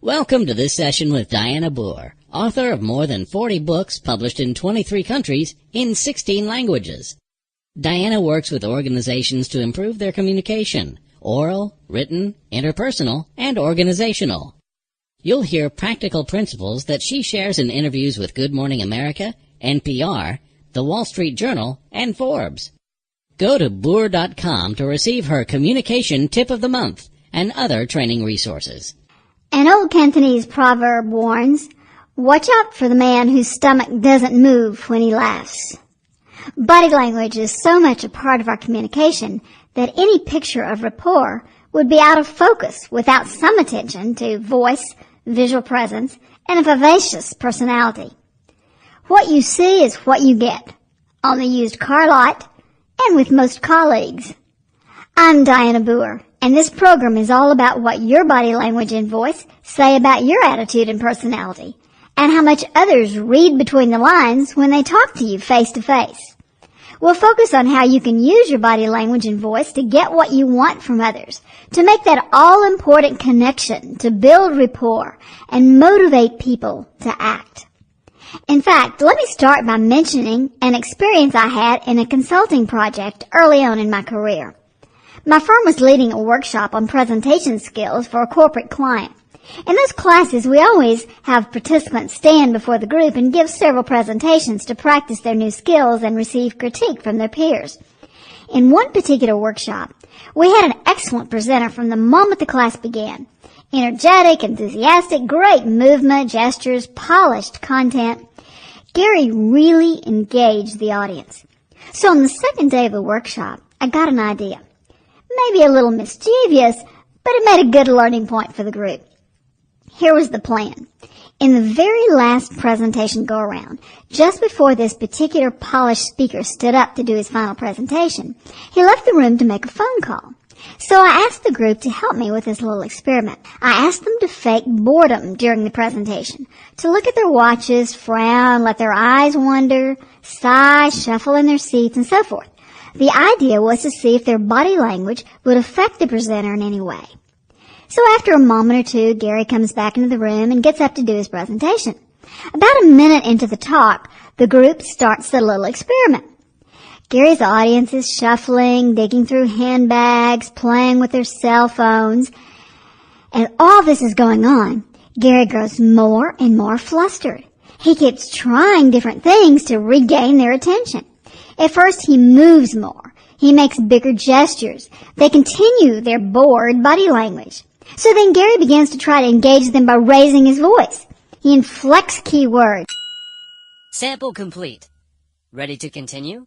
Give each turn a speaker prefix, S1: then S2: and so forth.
S1: Welcome to this session with Dianna Booher, author of more than 40 books published in 23 countries in 16 languages. Dianna works with organizations to improve their communication, oral, written, interpersonal, and organizational. You'll hear practical principles that she shares in interviews with Good Morning America, NPR, The Wall Street Journal, and Forbes. Go to Booher.com to receive her Communication Tip of the Month and other training resources.
S2: An old Cantonese proverb warns, "Watch out for the man whose stomach doesn't move when he laughs." Body language is so much a part of our communication that any picture of rapport would be out of focus without some attention to voice, visual presence, and a vivacious personality. What you see is what you get, on the used car lot and with most colleagues. I'm Dianna Booher, and this program is all about what your body language and voice say about your attitude and personality, and how much others read between the lines when they talk to you face to face. We'll focus on how you can use your body language and voice to get what you want from others, to make that all-important connection, to build rapport, and motivate people to act. In fact, let me start by mentioning an experience I had in a consulting project early on in my career. My firm was leading a workshop on presentation skills for a corporate client. In those classes, we always have participants stand before the group and give several presentations to practice their new skills and receive critique from their peers. In one particular workshop, we had an excellent presenter from the moment the class began. Energetic, enthusiastic, great movement, gestures, polished content. Gary really engaged the audience. So on the second day of the workshop, I got an idea. Maybe a little mischievous, but it made a good learning point for the group. Here was the plan. In the very last presentation go-around, just before this particular polished speaker stood up to do his final presentation, he left the room to make a phone call. So I asked the group to help me with this little experiment. I asked them to fake boredom during the presentation, to look at their watches, frown, let their eyes wander, sigh, shuffle in their seats, and so forth. The idea was to see if their body language would affect the presenter in any way. So after a moment or two, Gary comes back into the room and gets up to do his presentation. About a minute into the talk, the group starts the little experiment. Gary's audience is shuffling, digging through handbags, playing with their cell phones. And all this is going on, Gary grows more and more flustered. He keeps trying different things to regain their attention. At first, he moves more. He makes bigger gestures. They continue their bored body language. So then Gary begins to try to engage them by raising his voice. He inflects key words.
S3: Sample complete. Ready to continue?